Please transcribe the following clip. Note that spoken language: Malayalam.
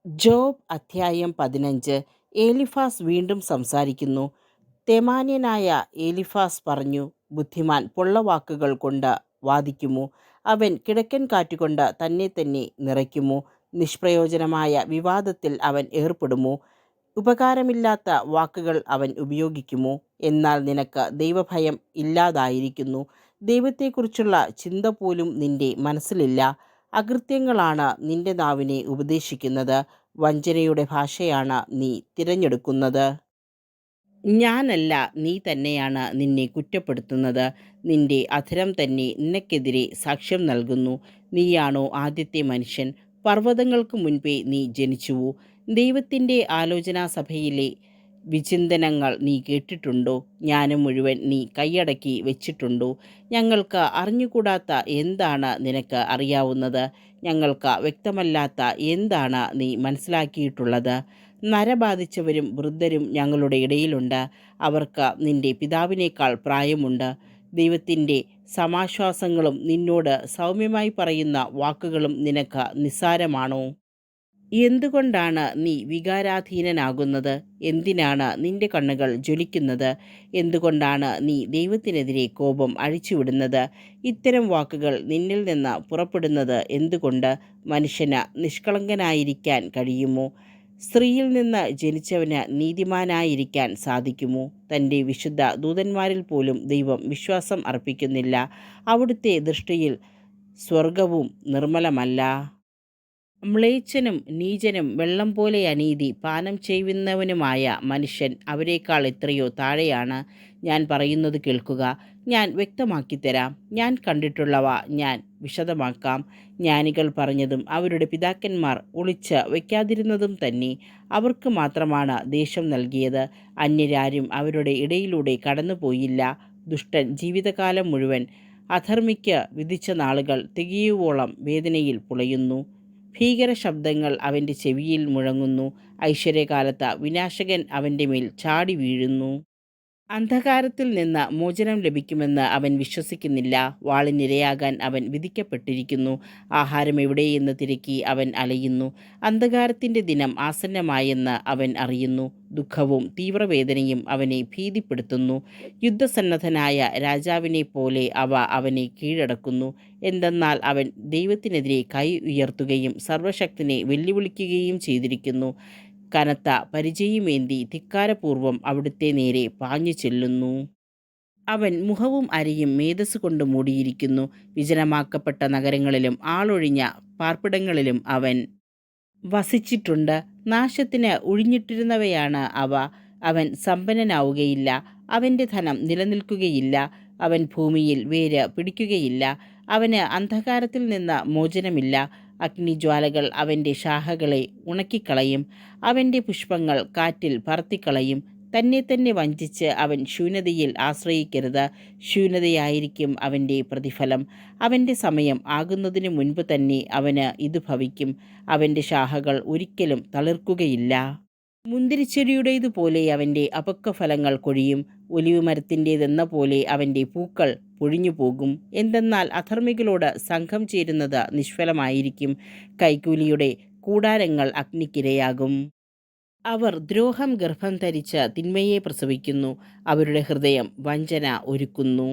ജോബ് അധ്യായം 15. ഏലിഫാസ് വീണ്ടും സംസാരിക്കുന്നു. തെമാന്യനായ ഏലിഫാസ് പറഞ്ഞു, ബുദ്ധിമാൻ പൊള്ളവാക്കുകൾ കൊണ്ട് വാദിക്കുമോ? അവൻ കിഴക്കൻ കാറ്റുകൊണ്ട് തന്നെ തന്നെ നിറയ്ക്കുമോ? നിഷ്പ്രയോജനമായ വിവാദത്തിൽ അവൻ ഏർപ്പെടുമോ? ഉപകാരമില്ലാത്ത വാക്കുകൾ അവൻ ഉപയോഗിക്കുമോ? എന്നാൽ നിനക്ക് ദൈവഭയം ഇല്ലാതായിരിക്കുന്നു. ദൈവത്തെക്കുറിച്ചുള്ള ചിന്ത പോലും നിന്റെ മനസ്സിലില്ല. അകൃത്യങ്ങളാണ് നിന്റെ നാവിനെ ഉപദേശിക്കുന്നത്. വഞ്ചനയുടെ ഭാഷയാണ് നീ തിരഞ്ഞെടുക്കുന്നത്. ഞാനല്ല, നീ തന്നെയാണ് നിന്നെ കുറ്റപ്പെടുത്തുന്നത്. നിന്റെ അധരം തന്നെ നിനക്കെതിരെ സാക്ഷ്യം നൽകുന്നു. നീയാണോ ആദ്യത്തെ മനുഷ്യൻ? പർവ്വതങ്ങൾക്ക് മുൻപേ നീ ജനിച്ചുവോ? ദൈവത്തിൻ്റെ ആലോചനാസഭയിലെ വിചിന്തനങ്ങൾ നീ കേട്ടിട്ടുണ്ടോ? ജ്ഞാനം മുഴുവൻ നീ കൈയടക്കി വെച്ചിട്ടുണ്ടോ? ഞങ്ങൾക്ക് അറിഞ്ഞുകൂടാത്ത എന്താണ് നിനക്ക് അറിയാവുന്നത്? ഞങ്ങൾക്ക് വ്യക്തമല്ലാത്ത എന്താണ് നീ മനസ്സിലാക്കിയിട്ടുള്ളത്? നരബാധിച്ചവരും വൃദ്ധരും ഞങ്ങളുടെ ഇടയിലുണ്ട്. അവർക്ക് നിന്റെ പിതാവിനേക്കാൾ പ്രായമുണ്ട്. ദൈവത്തിൻ്റെ സമാശ്വാസങ്ങളും നിന്നോട് സൗമ്യമായി പറയുന്ന വാക്കുകളും നിനക്ക് നിസ്സാരമാണോ? എന്തുകൊണ്ടാണ് നീ വികാരാധീനനാകുന്നത്? എന്തിനാണ് നിന്റെ കണ്ണുകൾ ജ്വലിക്കുന്നത്? എന്തുകൊണ്ടാണ് നീ ദൈവത്തിനെതിരെ കോപം അഴിച്ചുവിടുന്നത്? ഇത്തരം വാക്കുകൾ നിന്നിൽ നിന്ന് പുറപ്പെടുന്നത് എന്തുകൊണ്ട്? മനുഷ്യന് നിഷ്കളങ്കനായിരിക്കാൻ കഴിയുമോ? സ്ത്രീയിൽ നിന്ന് ജനിച്ചവന് നീതിമാനായിരിക്കാൻ സാധിക്കുമോ? തൻ്റെ വിശുദ്ധ ദൂതന്മാരിൽ പോലും ദൈവം വിശ്വാസം അർപ്പിക്കുന്നില്ല. അവിടുത്തെ ദൃഷ്ടിയിൽ സ്വർഗവും നിർമ്മലമല്ല. മ്ലേച്ഛനും നീചനും വെള്ളം പോലെ അനീതി പാനം ചെയ്യുന്നവനുമായ മനുഷ്യൻ അവരെക്കാൾ എത്രയോ താഴെയാണ്. ഞാൻ പറയുന്നത് കേൾക്കുക, ഞാൻ വ്യക്തമാക്കിത്തരാം. ഞാൻ കണ്ടിട്ടുള്ളവ ഞാൻ വിശദമാക്കാം. ജ്ഞാനികൾ പറഞ്ഞതും അവരുടെ പിതാക്കന്മാർ ഒളിച്ച് വയ്ക്കാതിരുന്നതും തന്നെ. അവർക്ക് മാത്രമാണ് ദേശം നൽകിയത്. അന്യരാരും അവരുടെ ഇടയിലൂടെ കടന്നുപോയില്ല. ദുഷ്ടൻ ജീവിതകാലം മുഴുവൻ അധർമ്മിക്ക് വിധിച്ച നാളുകൾ തികയുവോളം വേദനയിൽ പുളയുന്നു. ഭീകര ശബ്ദങ്ങൾ അവൻ്റെ ചെവിയിൽ മുഴങ്ങുന്നു. ഐശ്വര്യകാലത്ത് വിനാശകൻ അവൻ്റെ മേൽ ചാടി വീഴുന്നു. അന്ധകാരത്തിൽ നിന്ന് മോചനം ലഭിക്കുമെന്ന് അവൻ വിശ്വസിക്കുന്നില്ല. വാളിനിരയാകാൻ അവൻ വിധിക്കപ്പെട്ടിരിക്കുന്നു. ആഹാരം എവിടെയെന്ന് തിരക്കി അവൻ അലയുന്നു. അന്ധകാരത്തിൻ്റെ ദിനം ആസന്നമായെന്ന് അവൻ അറിയുന്നു. ദുഃഖവും തീവ്രവേദനയും അവനെ ഭീതിപ്പെടുത്തുന്നു. യുദ്ധസന്നദ്ധനായ രാജാവിനെ പോലെ അവ അവനെ കീഴടക്കുന്നു. എന്തെന്നാൽ അവൻ ദൈവത്തിനെതിരെ കൈ ഉയർത്തുകയും സർവശക്തനെ വെല്ലുവിളിക്കുകയും ചെയ്തിരിക്കുന്നു. കനത്ത പരിചയുമേന്തി ധിക്കാരപൂർവം അവിടുത്തെ നേരെ പാഞ്ഞു ചെല്ലുന്നു. അവൻ മുഖവും അരയും മേധസ്സുകൊണ്ട് മൂടിയിരിക്കുന്നു. വിജനമാക്കപ്പെട്ട നഗരങ്ങളിലും ആളൊഴിഞ്ഞ പാർപ്പിടങ്ങളിലും അവൻ വസിച്ചിട്ടുണ്ട്. നാശത്തിന് ഒഴിഞ്ഞിട്ടിരുന്നവയാണ് അവ. അവൻ സമ്പന്നനാവുകയില്ല. അവൻ്റെ ധനം നിലനിൽക്കുകയില്ല. അവൻ ഭൂമിയിൽ വേര് പിടിക്കുകയില്ല. അവന് അന്ധകാരത്തിൽ നിന്ന് മോചനമില്ല. അഗ്നിജ്വാലകൾ അവൻ്റെ ശാഖകളെ ഉണക്കിക്കളയും. അവൻ്റെ പുഷ്പങ്ങൾ കാറ്റിൽ പറത്തിക്കളയും. തന്നെ തന്നെ വഞ്ചിച്ച് അവൻ ശൂന്യതയിൽ ആശ്രയിക്കരുത്. ശൂന്യതയായിരിക്കും അവൻ്റെ പ്രതിഫലം. അവൻ്റെ സമയം ആകുന്നതിനു മുൻപ് തന്നെ അവന് ഇത് ഭവിക്കും. അവൻ്റെ ശാഖകൾ ഒരിക്കലും തളിർക്കുകയില്ല. മുന്തിരിച്ചെടിയുടേതുപോലെ അവൻ്റെ അപക്വഫലങ്ങൾ കൊഴിയും. ഒലിവുമരത്തിൻ്റേതെന്ന പോലെ അവൻ്റെ പൂക്കൾ പൊഴിഞ്ഞു പോകും. എന്തെന്നാൽ അധർമ്മികളോട് സംഘം ചേരുന്നത് നിഷ്ഫലമായിരിക്കും. കൈക്കൂലിയുടെ കൂടാരങ്ങൾ അഗ്നിക്കിരയാകും. അവർ ദ്രോഹം ഗർഭം ധരിച്ച് തിന്മയെ പ്രസവിക്കുന്നു. അവരുടെ ഹൃദയം വഞ്ചന ഒരുക്കുന്നു.